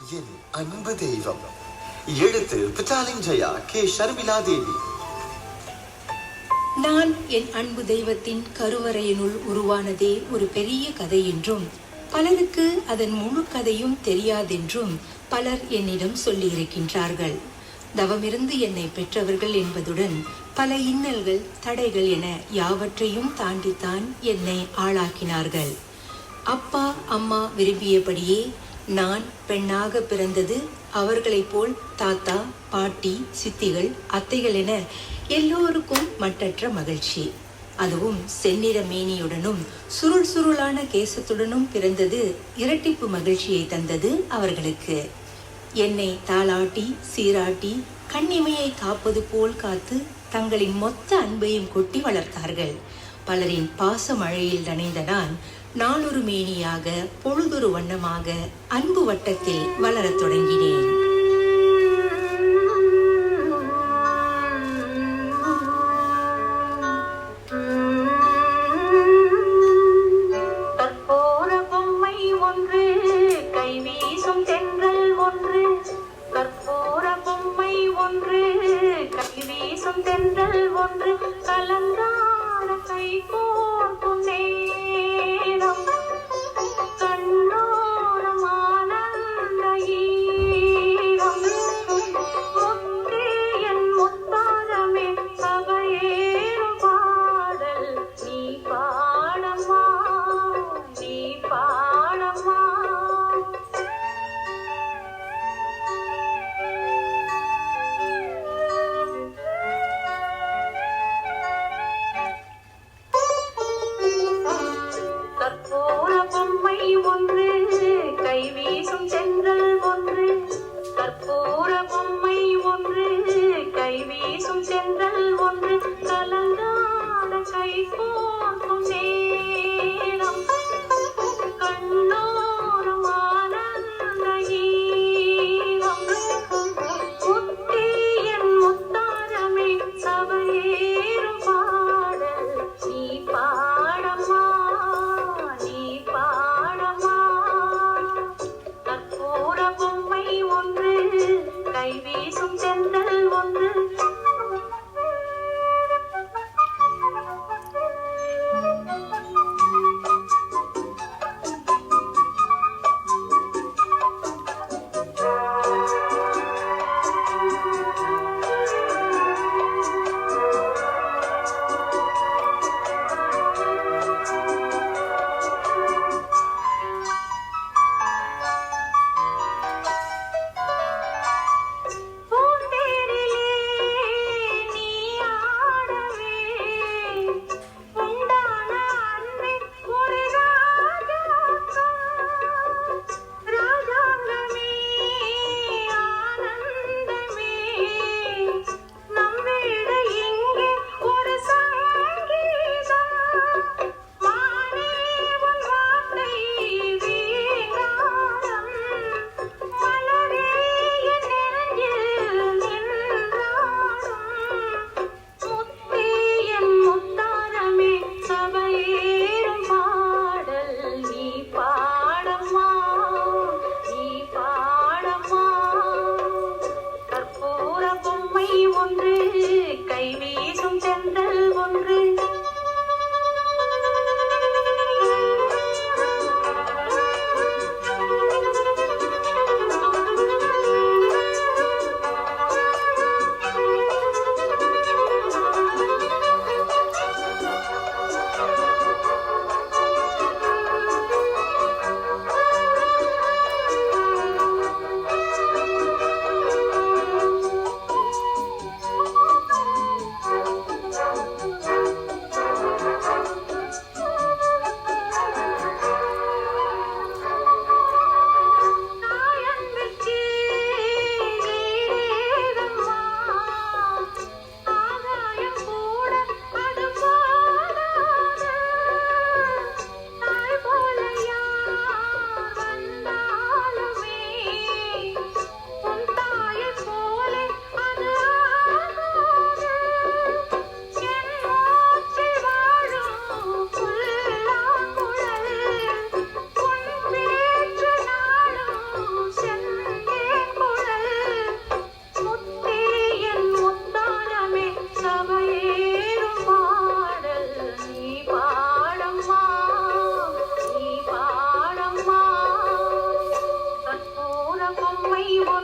என் அன்பு தெய்வம். எழுத்து பிட்டாலிங் ஜெயா, கே ஷர்மிளா தேவி. நான் என் அன்பு தெய்வத்தின் கருவறையினுள் உருவானதே ஒரு பெரிய கதை என்றும், பலருக்கு அதன் முழு கதையும் தெரியாதென்றும் பலர் என்னிடம் சொல்லியிருக்கின்றார்கள். தவமிருந்து என்னை பெற்றவர்கள் என்பதுடன் பல இன்னல்கள், தடைகள் என யாவற்றையும் தாண்டித்தான் என்னை ஆளாக்கினார்கள். அப்பா அம்மா விரும்பியபடியே நான் பெண்ணாக பிறந்தது அவர்களைப் போல் தாத்தா, பாட்டி, சித்திகள், அத்தைகள் என எல்லோருக்கும் மட்டற்ற மகிழ்ச்சி. அதுவும் செந்நிற மேனியுடனும் சுருள் சுருளான கேசத்துடனும் பிறந்தது இரட்டிப்பு மகிழ்ச்சியை தந்தது அவர்களுக்கு. என்னை தாளாட்டி சீராட்டி கண்ணிமையை காப்பது போல் காத்து தங்களின் மொத்த அன்பையும் கொட்டி வளர்த்தார்கள். பலரின் பாச மழையில் நனைந்த நான் நாளொரு மேனியாக, பொழுதொரு வண்ணமாக அன்பு வட்டத்தில் வளரத் தொடங்கினேன்.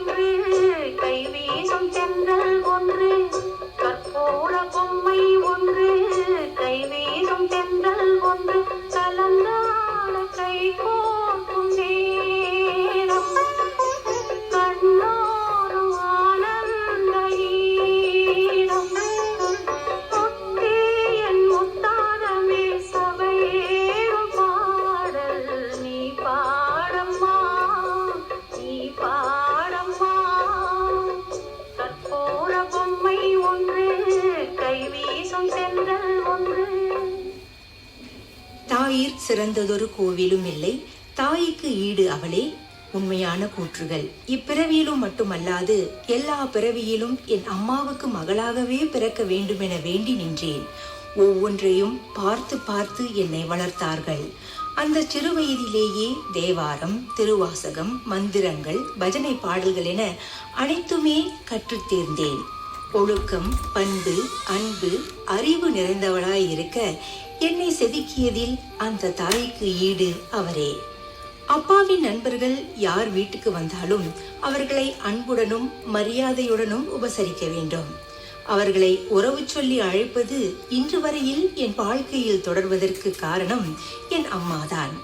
ஒன்று கைவீசும் தென்றல் ஒன்று கற்பூர பொம்மை ஒன்று கைவீசும் தென்றல் ஒன்று கலந்தாட கை கோர்க்கும் நேரம் கண்ணோரும் ஆனந்த ஈரம் முத்தே என் முத்தாரமே சபையேறும் பாடல் நீ பாடம்மா நீ பாடம்மா கற்பூர பொம்மை ஒன்று கைவீசும் தென்றல் ஒன்று. தாயிற் சிறந்ததொரு கோவிலும் இல்லை, தாய்க்கு ஈடு அவளே. உண்மையான கூற்றுகள். இப்பிறவியிலும் மட்டுமல்லாது எல்லா பிறவியிலும் என் அம்மாவுக்கு மகளாகவே பிறக்க வேண்டுமென வேண்டி நின்றேன். ஒவ்வொன்றையும் பார்த்து பார்த்து என்னை வளர்த்தார்கள். அந்த சிறு வயதிலேயே தேவாரம், திருவாசகம், மந்திரங்கள், பஜனை பாடல்கள் என அனைத்துமே கற்றுத் தேர்ந்தேன். ஒழுக்கம், பண்பு, அன்பு, அறிவு நிறைந்தவளாய் இருக்க என்னை செதுக்கியதில் அந்த தாய்க்கு ஈடு அவரே. அப்பாவின் நண்பர்கள் யார் வீட்டுக்கு வந்தாலும் அவர்களை அன்புடனும் மரியாதையுடனும் உபசரிக்க வேண்டும். அவர்களை உறவு சொல்லி அழைப்பது இன்று வரையில் என் வாழ்க்கையில் தொடர்வதற்கு காரணம் என் அம்மாதான்.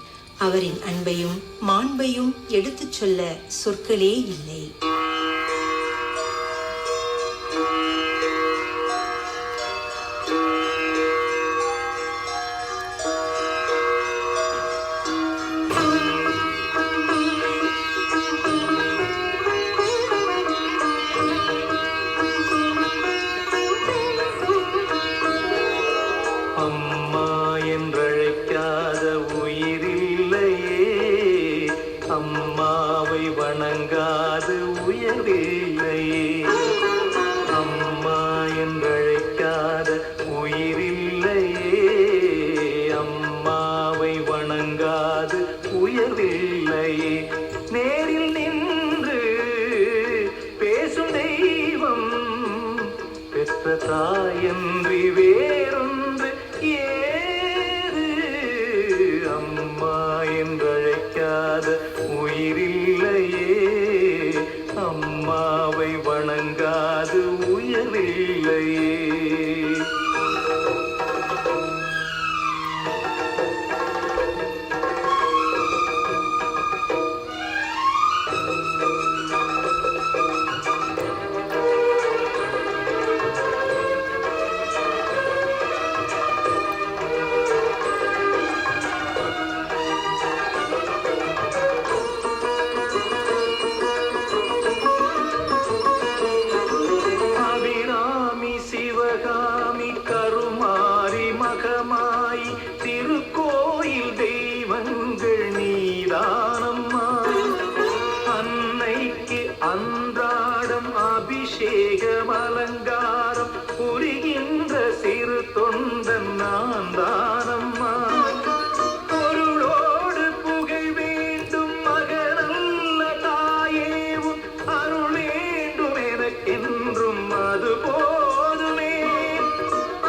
அவரின் அன்பையும் மாண்பையும் எடுத்துச் சொல்ல சொற்களே இல்லை. அம்மா என்றழைக்காத உயிரில்லையே, அம்மாவை வணங்காது உயர்வில்லையே. அம்மா என்றழைக்காத உயிரில்லையே, அம்மாவை வணங்காது உயர்வில்லையே. நேரில் நின்று பேசும் தெய்வம் பெற்ற தாயன்றி வேறொன்று ஏது. அம்மா என்றழைக்காத உயிரில்லையே, அம்மாவை வணங்காது உயர்வில்லையே. அபிராமி, சிவகாமி, கருமாரி, மகமாயி, திருக்கோயில் தெய்வங்கள் நீதானம்மா. அன்னைக்கு அன்றாடம் அபிஷேகம் அலங்காரம் புரிகின்ற சிறு தொண்டன் நான் தானம்மா. பொருளோடு புகை வேண்டும் மகனல்ல தாயேவும் அருள் வேண்டும் எனக்கென்றும் அது போதுமே.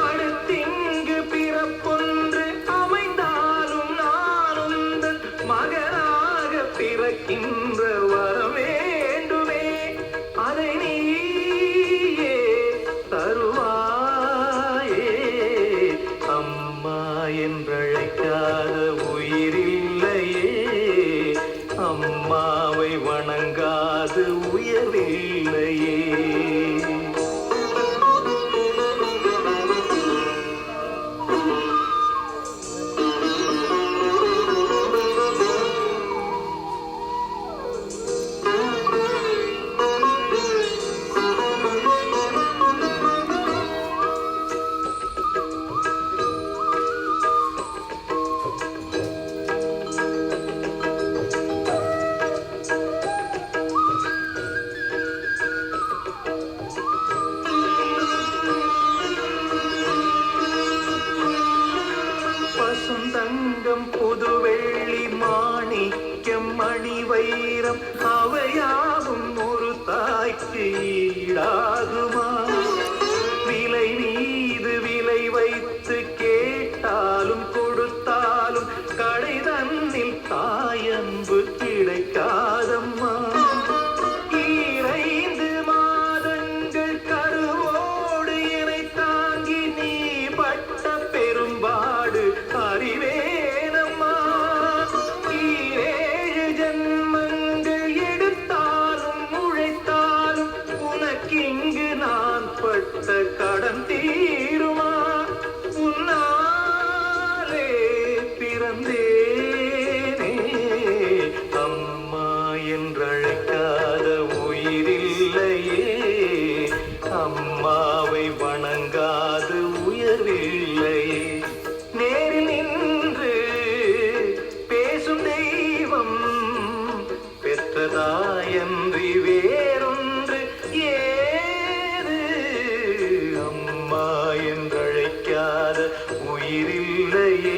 அடுத்திங்கு பிறப்பொன்று அமைந்தாலும் நானுந்தன் மகனாக பிறக்கின்ற வரம் வேண்டுமே. அதை நீயே தருவாயே. அம்மா என்றழைக்காத உயிரில்லையே, அம்மாவை வணங்காது உயர்வில்லையே. அன்றி வேறொன்று ஏது? அம்மா என்றழைக்காத உயிரில்லையே,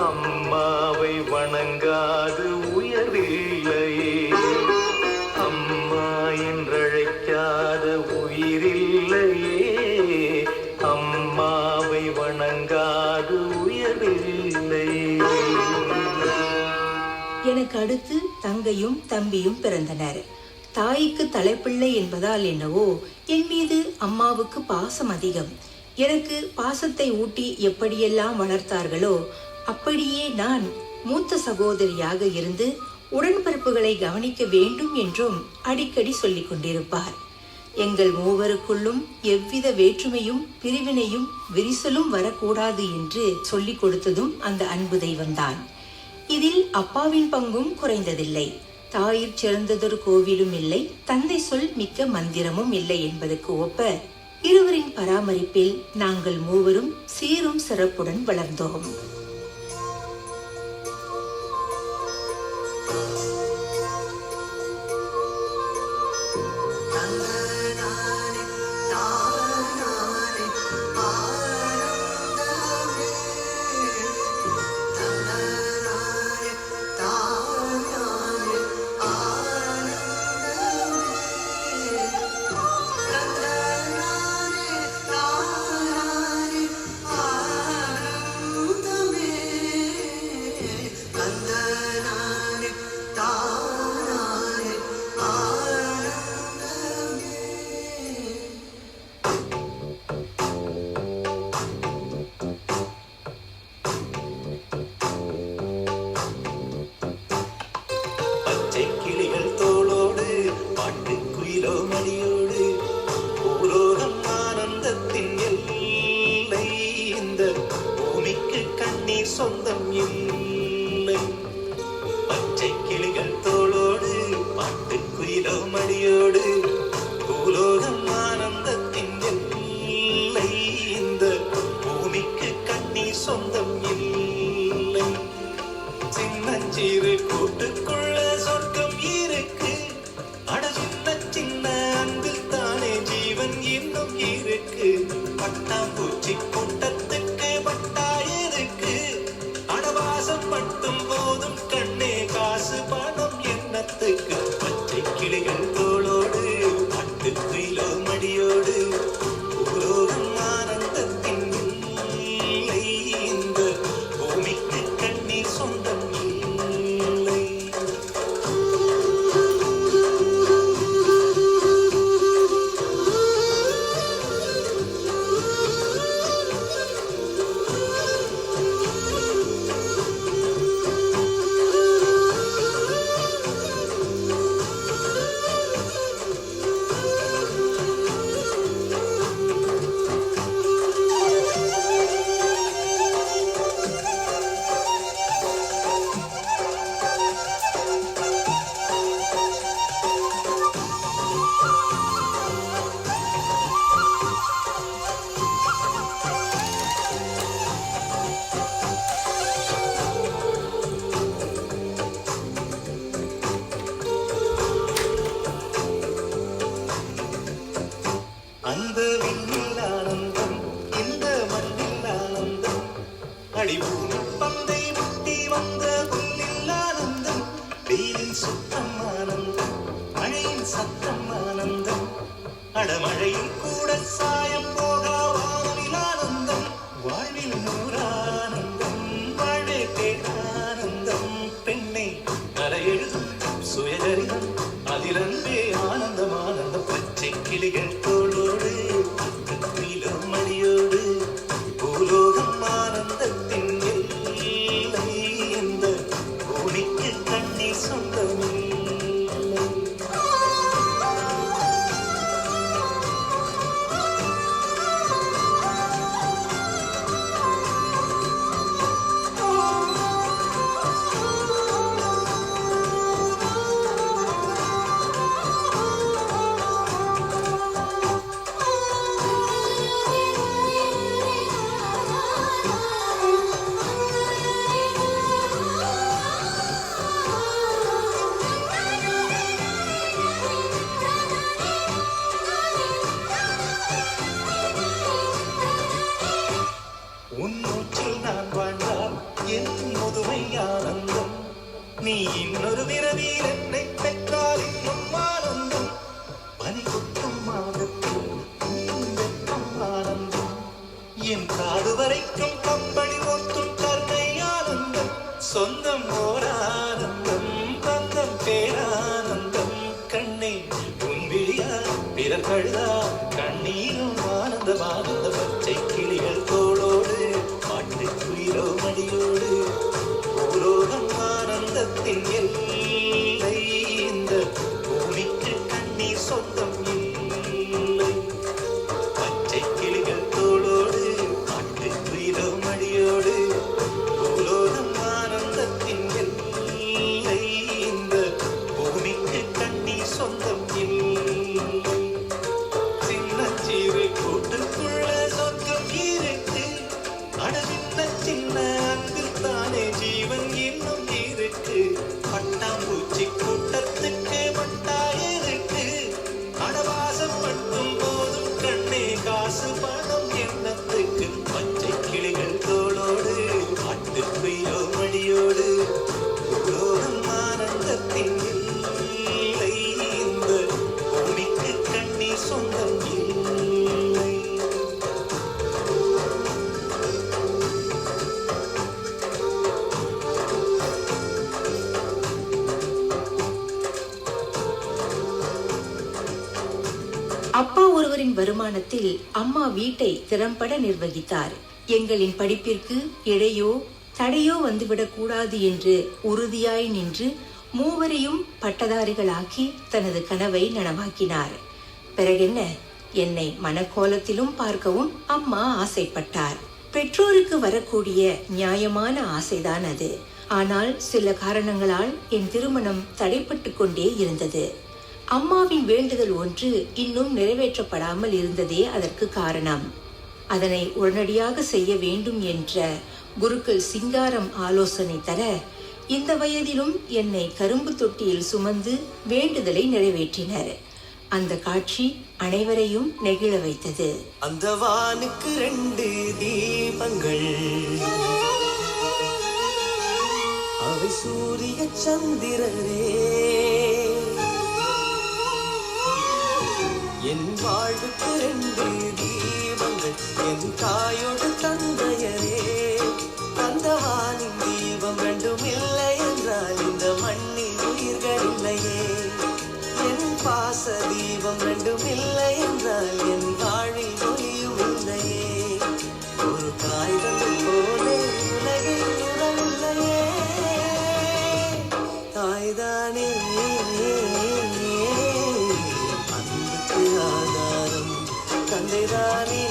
அம்மாவை வணங்காது உயர்வில்லையே. அம்மா என்றழைக்காத உயிரில்லையே, அம்மாவை வணங்காது உயர்வில்லையே. எனக்கு அடுத்து தங்கையும் தம்பியும் பிறந்தனர். தாய்க்கு தலைப்பிள்ளை என்பதால் என்னவோ என் மீது அம்மாவுக்கு பாசம் அதிகம். எனக்கு பாசத்தை ஊட்டி எப்படியெல்லாம் வளர்த்தார்களோ அப்படியே நான் மூத்த சகோதரியாக இருந்து உடன்பிறப்புகளை கவனிக்க வேண்டும் என்றும் அடிக்கடி சொல்லிக் கொண்டிருப்பார். எங்கள் மூவருக்குள்ளும் எவ்வித வேற்றுமையும் பிரிவினையும் விரிசலும் வரக்கூடாது என்று சொல்லிக் கொடுத்ததும் அந்த அன்பு தெய்வம்தான். இதில் அப்பாவின் பங்கும் குறைந்ததில்லை. தாயிற் சிறந்ததொரு கோவிலும் இல்லை, தந்தை சொல் மிக்க மந்திரமும் இல்லை என்பதற்கு ஒப்ப இருவரின் பராமரிப்பில் நாங்கள் மூவரும் சீரும் சிறப்புடன் வளர்ந்தோம். சொந்தம் இல்லை. பச்சை கிளிகள் தோளோடு பாட்டுக்குயிலோ மடியோடு பூலோகம் ஆனந்தத்தின் எல்லை. இந்த பூமிக்கு கண்ணீர் சொந்தம் இல்லை. சின்னஞ்சிறு கூட்டுக்குள்ள சொர்க்கம் இருக்கு. அட சின்ன சின்ன அன்பில் தானே ஜீவன் இன்னும் இருக்கு. பட்டாம்பூச்சி கூட்டத்துக்கு பட்டாயிருக்கு. அடவாசம் மட்டும் போதும் கண்ணே, காசு பணம் எண்ணத்துக்கு. பச்சை கிளிகள் தோளோடு பாட்டுக்குயிலோ மடியோடு பூலோகம் ஆனந்தத்தின் இல்லை. இந்த பூமிக்கு கண்ணீர் சொந்தம் இல்லை. அந்த விண்ணில் ஆனந்தம், இந்த மண்ணில் ஆனந்தம். அடிபூமி பந்தை முட்டி வந்த புல்லில் ஆனந்தம். வெயிலின் சுத்தம் ஆனந்தம், மழையின் சத்தம் ஆனந்தம். அடமழையில் கூட சாயம் போகா வானில் ஆனந்தம். வாழ்வில் நூறானந்தம், வாழே பேரானந்தம். பெண்ணை கரையெழுதும் சுயகரிதம், அதிலன்பே ஆனந்தம் ஆனந்தம். பச்சை கிளிகள் தோளோடு பாட்டுக்குயிலோ மடியோடு பூலோகம் ஆனந்தத்தின் எல்லை. இந்த பூமிக்கு கண்ணீர் சொந்தமில்லை. வீரர்களா கண்ணீரும் ஆனந்த பச்சை கிளிகள் தோளோடு பாட்டு குயிலோ மடியோடு பூலோகம் ஆனந்தத்தின் எல்லை இந்த பூமிக்கு கண்ணீர் சொந்தம் இல்லை பச்சை கிளிகள் தோளோடு பாட்டு குயிலோ மடியோடு பூலோகம் ஆனந்தத்தின் எல்லை இந்த பூமிக்கு கண்ணீர் சொந்தம் இல்லை சின்னச்சிறு கூட்டுக்குள்ள சொர்க்கம் இருக்கு அட சின்ன அன்பில் தானே ஜீவன் இன்னும் இருக்கு பட்டாம்பூச்சி கூட்டத்துக்கு மட்டாயிருக்கு அடவாசம் மட்டும் போதும் கண்ணே காசு பணம் எண்ணத்துக்கு பச்சை கிளிகள் தோளோடு பாட்டுக்குயோ மடியோடு பூலோகம் ஆனந்தத்தின் இல்லை இந்த பூமிக்கு கண்ணீர் சொந்தம் இல்லை அப்பா ஒருவரின் வருமானத்தில் அம்மா வீட்டை திறம்பட நிர்வகித்தார். எங்களின் படிப்பிற்கு இடையோ தடையோ வந்துவிடக் கூடாது என்று உறுதியாய் நின்று மூவரையும் பட்டதாரிகளாக்கி தனது கனவை நனவாக்கினார். பிறகென்ன, என்னை மனக்கோலத்திலும் பார்க்கவும் அம்மா ஆசைப்பட்டார். பெற்றோருக்கு வரக்கூடிய நியாயமான ஆசைதான் அது. ஆனால் சில காரணங்களால் என் திருமணம் தடைப்பட்டு கொண்டே இருந்தது. அம்மாவின் வேண்டுதல் ஒன்று இன்னும் நிறைவேற்றப்படாமல் இருந்ததே அதற்கு காரணம். அதனை உடனடியாக செய்ய வேண்டும் என்ற குருக்கள் சிங்காரம் ஆலோசனை தர, இந்த வயதிலும் என்னை கரும்பு தொட்டியில் சுமந்து வேண்டுதலை நிறைவேற்றினர். அந்த காட்சி அனைவரையும் நெகிழ வைத்தது. அந்த வானுக்கு 2 தீபங்கள், அவை சூரிய சந்திரரே. என் வாழ்வுக்கு 2 தீபங்கள், என் தாயோடு தந்தையரே. அந்த வானின் தீபம் 2 இல்லை என்றால் இந்த மண்ணில் உயிர்கள் இல்லையே. என் பாச தீபம் 2 இல்லை என்றால் என் வாழ்வில் ஒளியும் இல்லையே. ஒரு காகிதம் போலே உலகில் உறவில்லையே. தாய்தானே அன்புக்கு ஆதாரம், தந்தைதானே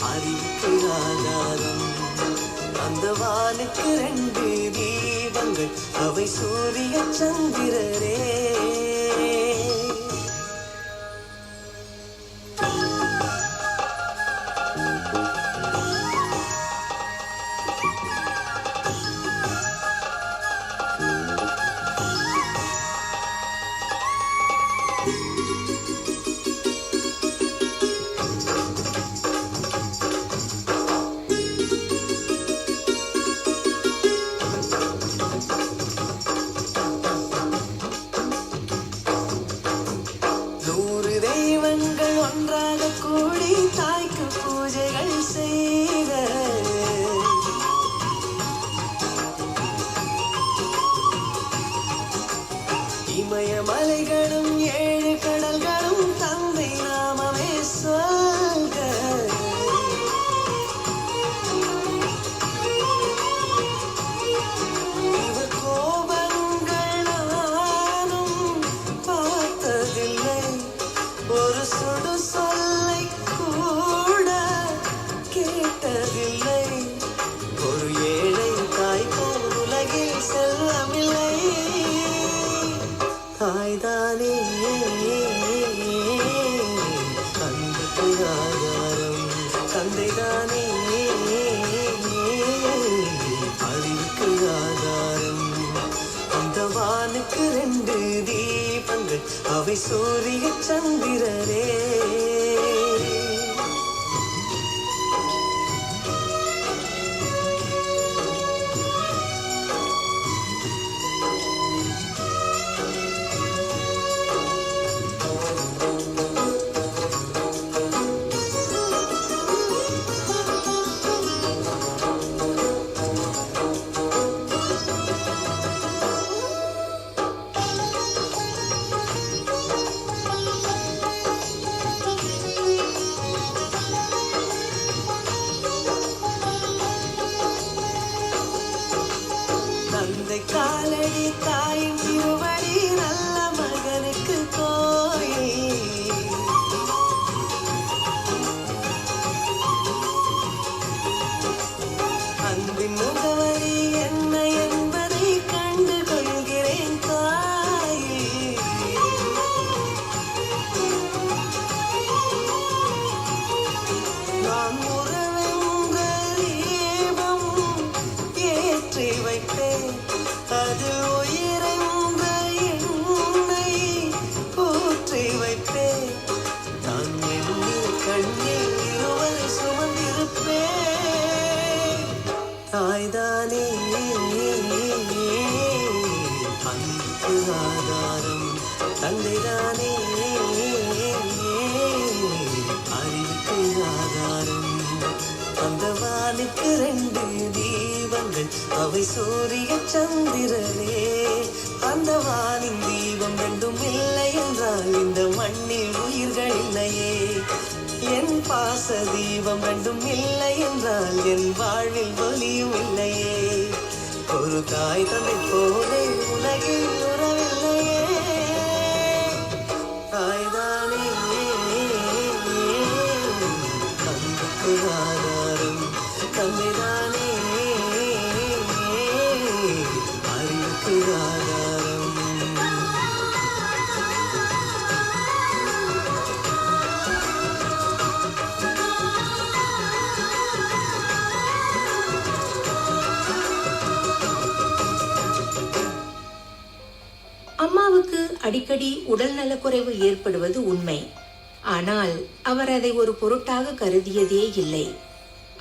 அறிவுக்கு ஆதாரம். அந்த வானுக்கு 2 தீபங்கள், அவை சூரிய சந்திரரே. ஒன்றாக கூடி தாய்க்கு பூஜைகள் செய்த இமயமலைகளும் 7 கடல்களும் தந்தை நாமமே சொல்க. இவர் கோபங்கள் நானும் பார்த்ததில்லை, ஒரு சுடு சொல்லை கூட கேட்டதில்லை. ஒரு ஏழை தாய் போல் உலகில் செல்வமில்லை. தாய்தானே அன்புக்கு ஆதாரம், தந்தைதானே அறிவுக்கு ஆதாரம். அந்த வானுக்கு 2 தீபங்கள், அவை சூரிய சந்திரரே. அறிவுக்கு ஆதாரம் தந்தைதானே, அறிவுக்கு ஆதாரம். அந்த வானுக்கு 2 தீபங்கள், அவை சூரிய சந்திரனே. அந்த வானின் தீபம் 2ம் இல்லை என்றால் இந்த மண்ணில் உயிர்கள் இல்லையே. என் பாச தீபம் 2ம் இல்லை என்றால் என் வாழ்வில் ஒளியும் இல்லையே. ஒரு தாய் தந்தை போலே உலகில் உறவில்லையே. தாய்தானே அன்புக்கு ஆதாரம், தந்தைதானே அறிவுக்கு ஆதாரம். அம்மாவுக்கு அடிக்கடி உடல் நலக்குறைவு ஏற்படுவது உண்மை. ஆனால் அவர் அதை ஒரு பொருட்டாக கருதியதே இல்லை.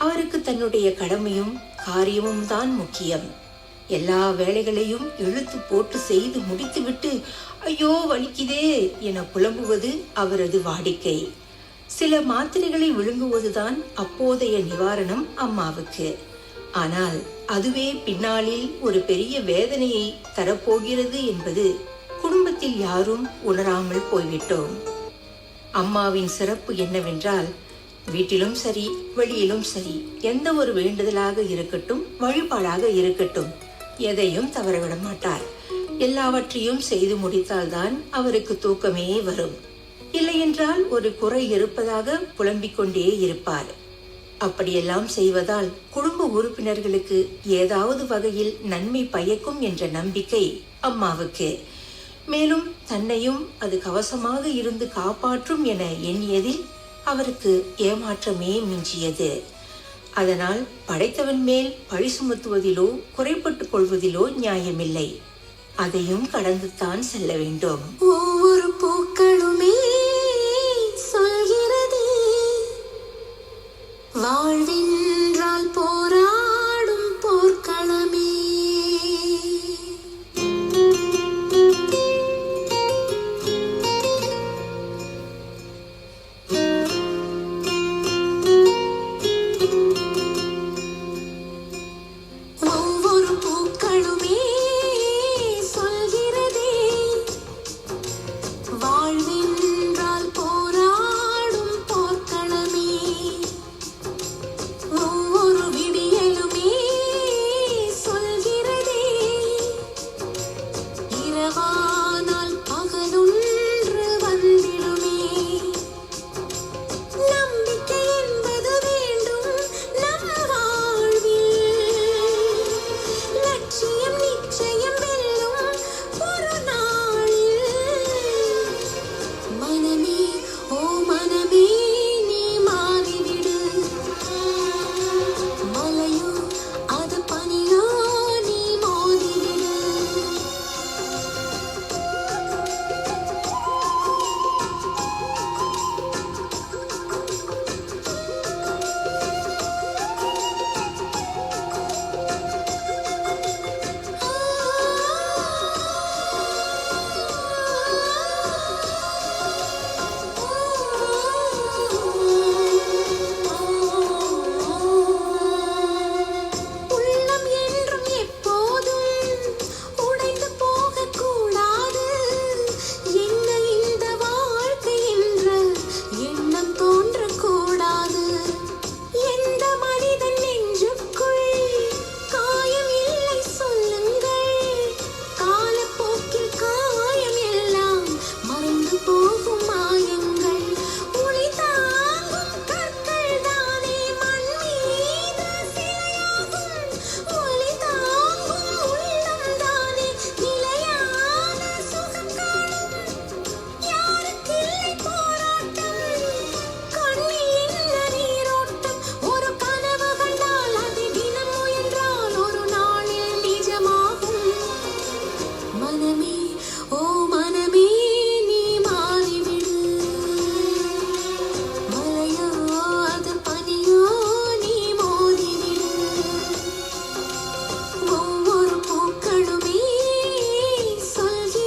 அவருக்கு தன்னுடைய கடமையும் காரியமும் தான் முக்கியம். எல்லா வேலைகளையும் இழுத்து போட்டு செய்து முடித்துவிட்டு ஐயோ வலிக்குதே என புலம்புவது அவரது வாடிக்கை. சில மாத்திரைகளை விழுங்குவதுதான் அப்போதைய நிவாரணம் அம்மாவுக்கு. ஆனால் அதுவே பின்னாளில் ஒரு பெரிய வேதனையை தரப்போகிறது என்பது குடும்பத்தில் யாரும் உணராமல் போய்விட்டோம். அம்மாவின் சிறப்பு என்னவென்றால், வீட்டிலும் சரி வெளியிலும் சரி எந்த ஒரு வேண்டுதலாக இருக்கட்டும், வழிபாடாக இருக்கட்டும், எதையும் தவறவிட மாட்டார். எல்லாவற்றையும் செய்து முடித்தால்தான் அவருக்கு தூக்கமே வரும். இல்லையென்றால் ஒரு குறை இருப்பதாக புலம்பிக் கொண்டே இருப்பார். அப்படியெல்லாம் செய்வதால் குடும்ப உறுப்பினர்களுக்கு ஏதாவது வகையில் நன்மை பயக்கும் என்ற நம்பிக்கை அம்மாவுக்கு. மேலும் தன்னையும் அது கவசமாக இருந்து காப்பாற்றும் என எண்ணியதில் அவருக்கு ஏமாற்றமே மிஞ்சியது. அதனால் படைத்தவன் மேல் பழி சுமத்துவதிலோ குறைப்பட்டுக் கொள்வதிலோ நியாயமில்லை. அதையும் கடந்துதான் செல்ல வேண்டும். ஒவ்வொரு பூக்களுமே சொல்கிறதே, வாழ்வென்றால் போராடும் போர்க்களமே. ஒவ்வொரு பூக்களுமே சொல்கிறதே, வாழ்வென்றால் போராடும் போர்க்களமே. ஒவ்வொரு விடியலுமே சொல்கிறதே, இரவானால் பகலொன்று வந்திடுமே. நம்பிக்கை என்பது வேண்டும் நம் வாழ்வில், லட்சியம் நிச்சயம் வெல்லும் ஒரு நாளில். மனமே ஓ மனமே நீ மாறிவிடு, மலையோ அது பனியோ நீ மோதிவிடு. உள்ளம் என்றும் எப்போதும் உடைந்து போகக்கூடாது. என்ன இந்த வாழ்க்கை என்ற எண்ணம் தோன்றக்கூடாது. எந்த மனிதன் நெஞ்சுக்குள் காயம் இல்லை சொல்லுங்கள். காலப்போக்கில் காயம் எல்லாம் மறைந்து போகும் மாயங்கள். ஒளி தாங்கும் கற்கள் தானே மண் மீது சிலையாகும். ஒளி தாங்கும் உள்ளம் தானே நிலையான சுகம் காணும். யாருக்கில்லை போராட்டம், கண்ணில் என்ன நீரோட்டம். ஒரு கனவு கண்டால் அதை தினம் முயன்றால் ஒரு நாளில் நிஜமாகும். மனமே ஓ மனமே நீ மாறிவிடு, மலையோ அது பனியோ நீ மோதிவிடு. ஒவ்வொரு பூக்களுமே சொல்கிறதே,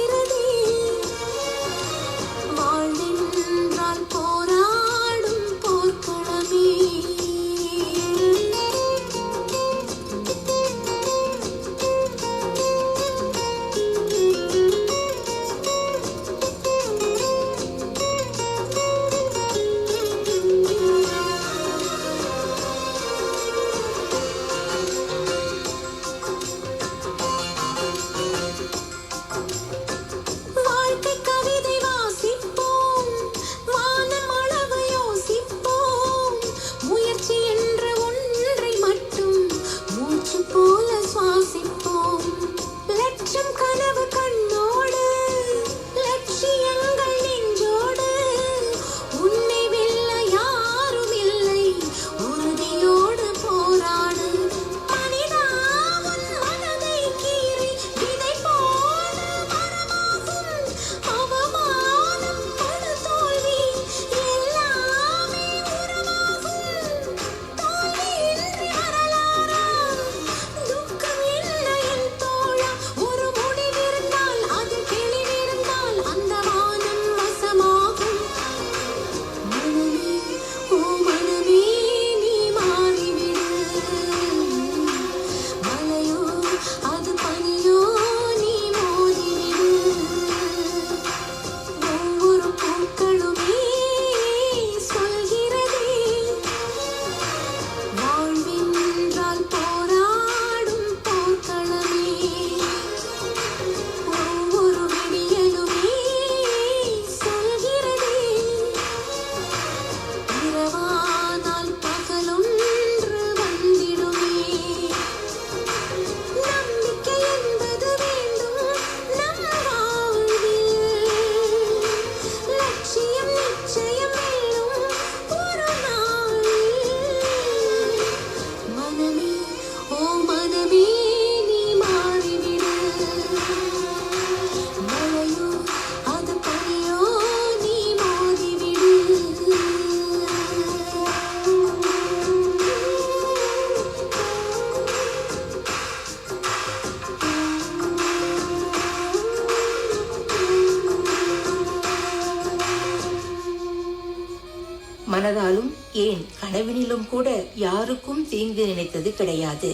மனதாலும் ஏன் கனவினிலும் கூட யாருக்கும் தீங்கு நினைத்தது கிடையாது.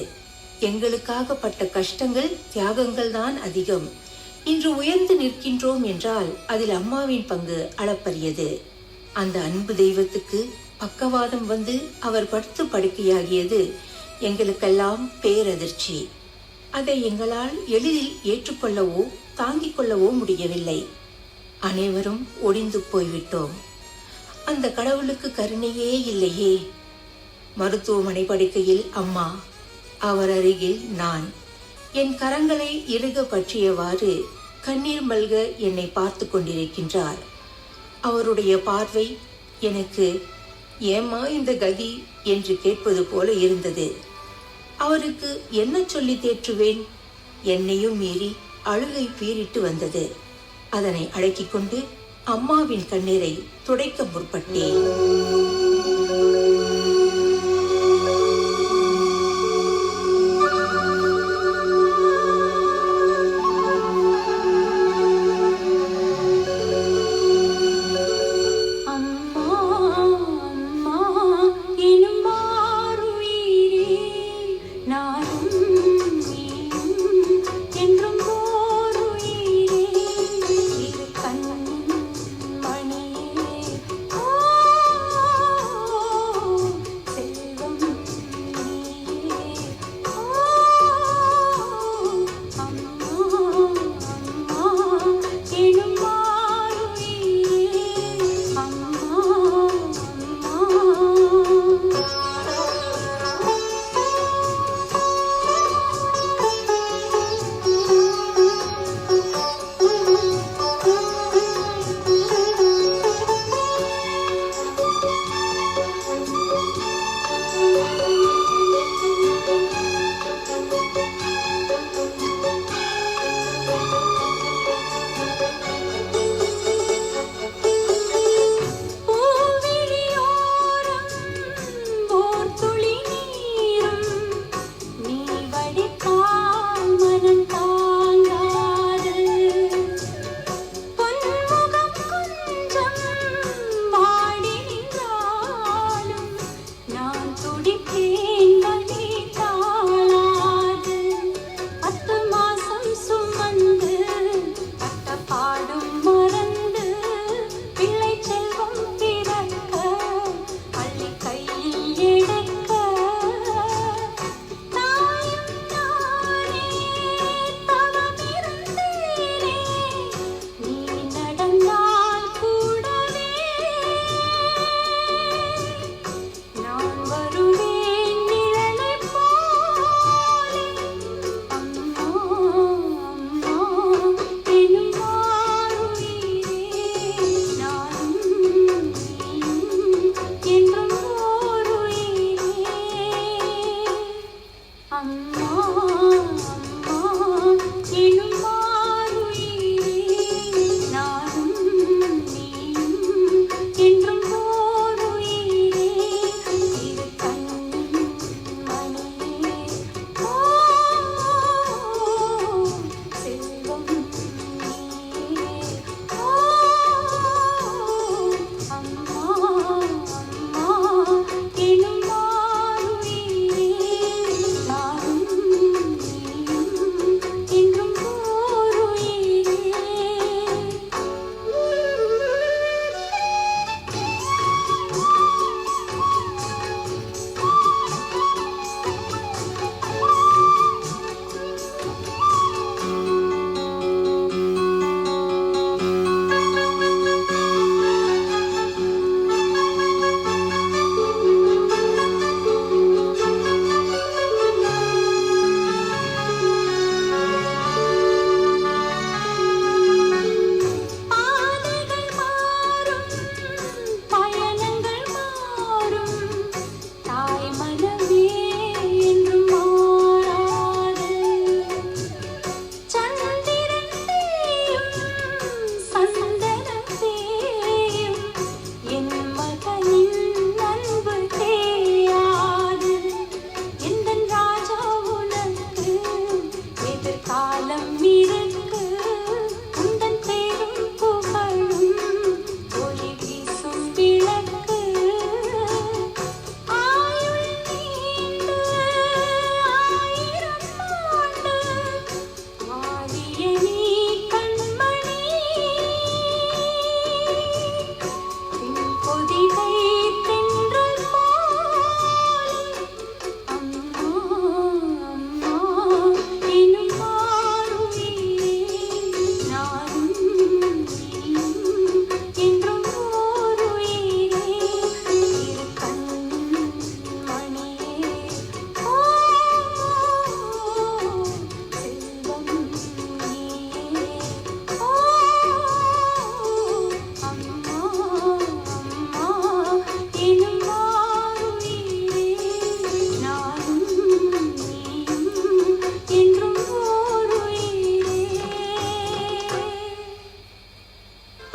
எங்களுக்காக பட்ட கஷ்டங்கள், தியாகங்கள் தான் அதிகம். இன்று உயர்ந்து நிற்கின்றோம் என்றால் அதில் அம்மாவின் பங்கு அளப்பரியது. அந்த அன்பு தெய்வத்துக்கு பக்கவாதம் வந்து அவர் படுத்து படுக்கையாகியது எங்களுக்கெல்லாம் பேரதிர்ச்சி. அதை எங்களால் எளிதில் ஏற்றுக்கொள்ளவோ தாங்கிக் கொள்ளவோ முடியவில்லை. அனைவரும் ஒடிந்து போய்விட்டோம். அந்த கடவுளுக்கு கருணையே இல்லையே. மருத்துவமனை படுக்கையில் அம்மா, அவர் அருகில் நான். என் கரங்களை இறுக பற்றியவாறு கண்ணீர் மல்க என்னை பார்த்து கொண்டிருக்கின்றார். அவருடைய பார்வை எனக்கு ஏம்மா இந்த கதி என்று கேட்பது போல இருந்தது. அவருக்கு என்ன சொல்லி தேற்றுவேன்? என்னையும் மீறி அழுகை பீறிட்டு வந்தது. அதனை அடக்கிக் கொண்டு அம்மாவின் கண்ணீரை துடைக்க முற்பட்டேன். மணியே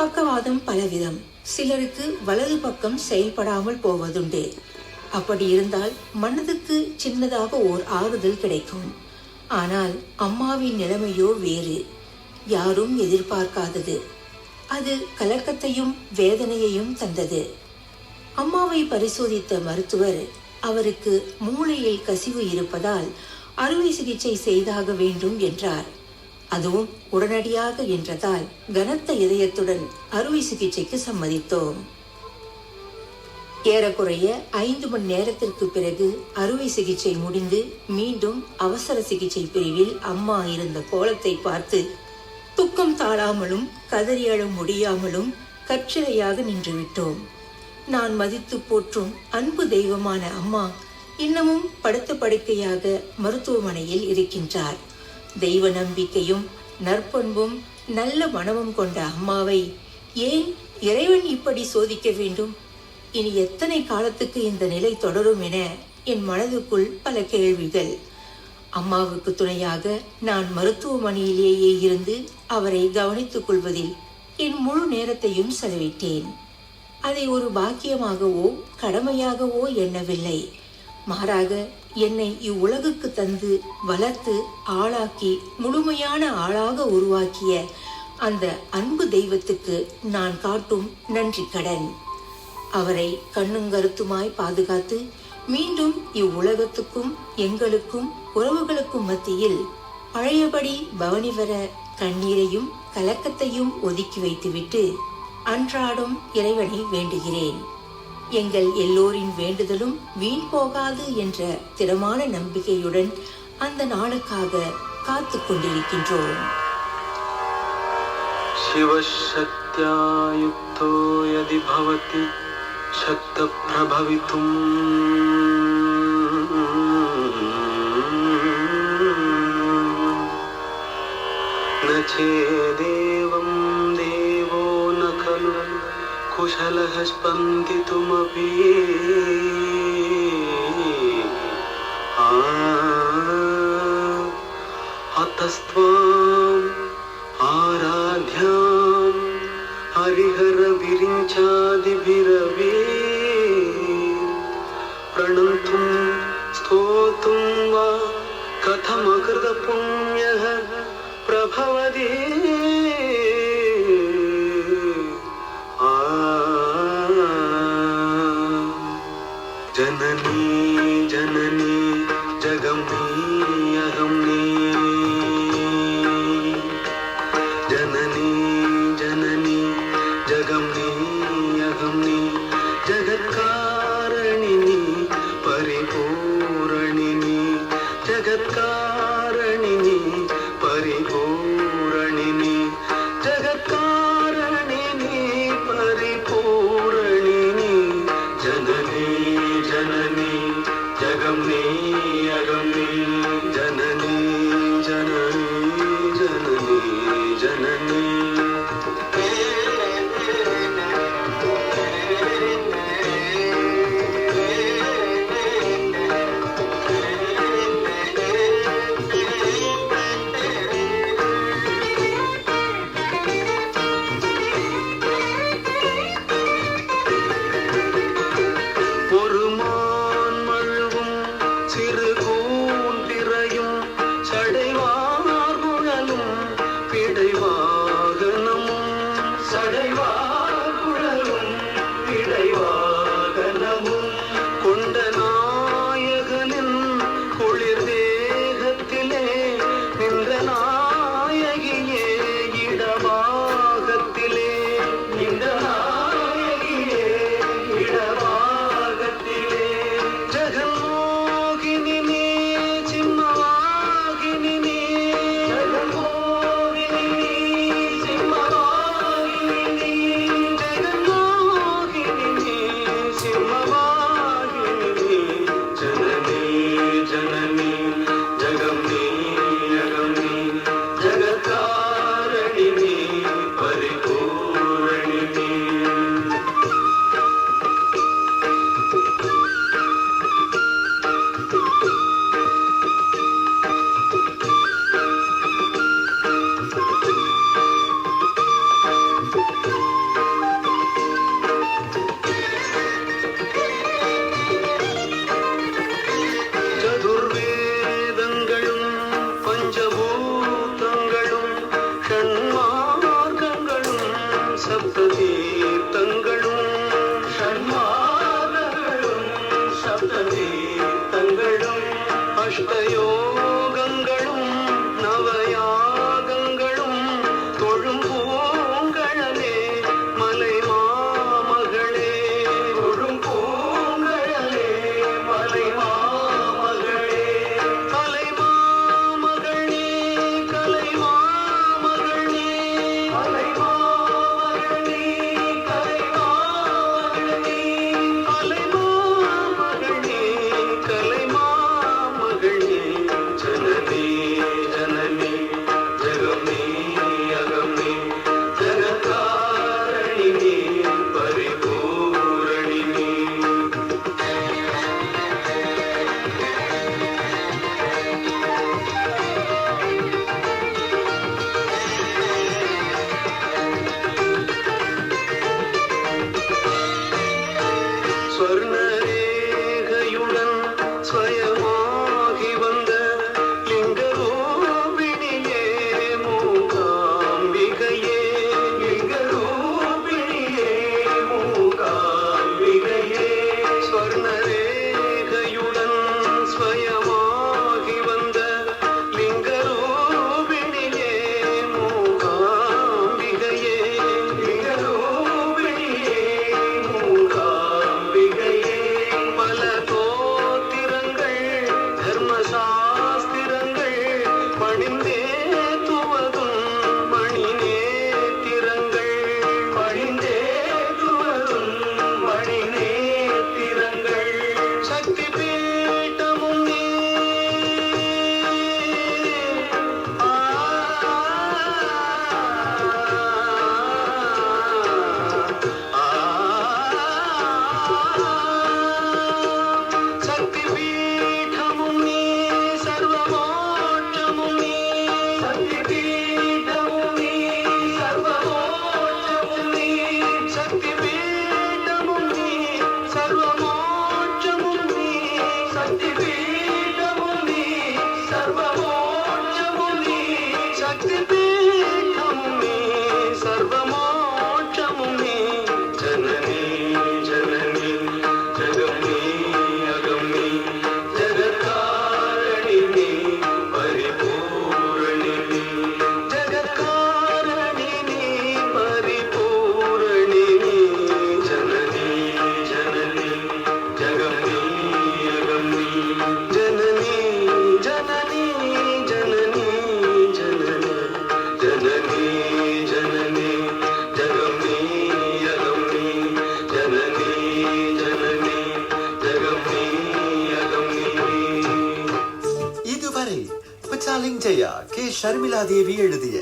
பக்கவாதம் பலவிதம். சிலருக்கு வலது பக்கம் செயல்படாமல் போவதுண்டு. அப்படி இருந்தால் மனதுக்கு சின்னதாக ஓர் ஆறுதல் கிடைக்கும். ஆனால் அம்மாவின் நிலைமையோ வேறு, யாரும் எதிர்பார்க்காதது. அது கலக்கத்தையும் வேதனையையும் தந்தது. அம்மாவை பரிசோதித்த மருத்துவர் அவருக்கு மூளையில் கசிவு இருப்பதால் அறுவை சிகிச்சை செய்தாக வேண்டும் என்றார். அதுவும் உடனடியாக என்றதால் கனத்த இதயத்துடன் அறுவை சிகிச்சைக்கு சம்மதித்தோம். ஏறக்குறைய 5 மணி நேரத்திற்கு பிறகு அறுவை சிகிச்சை முடிந்து மீண்டும் அவசர சிகிச்சை பிரிவில் அம்மா இருந்த கோலத்தை பார்த்து துக்கம் தாழாமலும் கதறி அழ முடியாமலும் கற்சிலையாக நின்றுவிட்டோம். நான் மதித்து போற்றும் அன்பு தெய்வமான அம்மா இன்னமும் படுத்த படுக்கையாக மருத்துவமனையில் இருக்கின்றார். தெய்வ நம்பிக்கையும் நற்பண்பும் நல்ல மனமும் கொண்ட அம்மாவை ஏன் இறைவன் இப்படி சோதிக்க வேண்டும்? இனி எத்தனை காலத்துக்கு இந்த நிலை தொடரும் என என் மனதுக்குள் பல கேள்விகள். அம்மாவுக்கு துணையாக நான் மருத்துவமனையிலேயே இருந்து அவரை கவனித்துக் கொள்வதில் என் முழு நேரத்தையும் செலவிட்டேன். அதை ஒரு பாக்கியமாகவோ கடமையாகவோ எண்ணவில்லை. மாறாக என்னை இவ்வுலகுக்கு தந்து வளர்த்து ஆளாக்கி முழுமையான ஆளாக உருவாக்கிய அந்த அன்பு தெய்வத்துக்கு நான் காட்டும் நன்றி கடன். அவரை கண்ணுங்கருத்துமாய் பாதுகாத்து மீண்டும் இவ்வுலகத்துக்கும் எங்களுக்கும் உறவுகளுக்கும் மத்தியில் பழையபடி பவனி வர கண்ணீரையும் கலக்கத்தையும் ஒதுக்கி வைத்துவிட்டு அன்றாடம் இறைவனை வேண்டுகிறேன். எங்கள் எல்லோரின் வேண்டுதலும் வீண் போகாது என்ற திடமான நம்பிக்கையுடன் அந்த நாளுக்காக காத்து கொண்டிருக்கின்றோம். शिवशक्त्या युक्तो यदि भवति शक्तप्रभवितुम् न चेदेवं देवो न खलु कुशलः स्पन्दितुमपि अतस्त्वाम् आराध्यां हरिहर विरिञ्चादिभिरवे प्रणन्तुं स्तोतुं वा कथमकृत पुण्यः प्रभवति जननी जननी जगमनी अगमनी जननी जननी जगमनी अगमनी जगत्कारणिनी परिपूरणिनी जगत्कारणिनी परिपूरणिनी जगत्कारणिनी परिपूरणिनी जननी जननी जगमनी अगमनी जननी जननी जननी जननी ஒரு மான் மழுவும் சிறு கூன்றிரையும் சடைவார்குழலும் பிடைவாகனமும் சடைவார்குழலும் பிடைவாகனமும் கொண்ட நாயகனின் குளிர் தேகத்திலே நின்ற நாயகியே இடபாகத்திலே நின்ற நாயகியே இடபாகத்திலே ஜெகன்மோகினி நீ சிம்மவாகினி நீ ஜெகன்மோகினி நீ சிம்மவாகினி நீ ஜெகன்மோகினி நீ சிம்மவாகினி நீ ஜனனி ஜனனி ஜகம்னி அகம்னி ஜகத்காரணி நீ சப்ததீர்த்தங்களும் ஷண்மாதங்களும் சப்ததீர்த்தங்களும் அஷ்டயோகங்களும் நவயாகங்களும் தொழும் பூங்கழலே மலை மாமகளே தொழும் பூங்கழலே மலை மாமகளே கலை மாமகளே கலை மாமகளே கலை மாமகளே கலை மாமகளே கலை மாமகளே கலை மாமகளே ஜனனி ஜனனி ஜகமே அகமே ஜகத்காரணினி பரிபூரணினி ஸ்வர்ணரேகையுடன் ஸ்வயமாகி வந்த லிங்கரூபிணியே மூகாம்பிகையே லிங்கரூபிணியே மூகாம்பிகையே ஸ்வர்ணரேகையுடன் ஸ்வயமாகி வந்த லிங்கரூபிணியே மூகாம்பிகையே லிங்கரூபிணியே மூகாம்பிகையே பல தோத்திரங்கள் தர்மசாஸ்திரங்கள் பணிந்தே துவதும் மணி நேத்திரங்கள் பணிந்தே துவதும் மணி நேத்திரங்கள் சக்தி பீட்டமும் நீ சக்தி பீఠமும் நீ சர்வமோட்சமும் நீ சக்தி பீఠமும் நீ சர்வமோட்சமும் நீ சக்தி பீఠமும் நீ சர்வமோட்சமும் நீ சக்தி பீఠமும் நீ சர்வமோட்சமும் நீ சக்தி பீఠமும் நீ சர்வமோட்சமும் நீ ஜனனி ஜனனி ஜகமே அகமே ஜகத்காரணினி பரிபூரணினி ஜகத்காரணினி பரிபூரணினி ஜனனி ஜனனி ஜகமே அகமே ஜனனி ஜனனி ஜனனி ஜனனி ஜனனி ஜனனி ஜகமே அகமே ஜனனி ஜனனி ஜகமே அகமே இதுவரை பச்சாலிங் ஜெயா கே ஷர்மிளா தேவி எழுதிய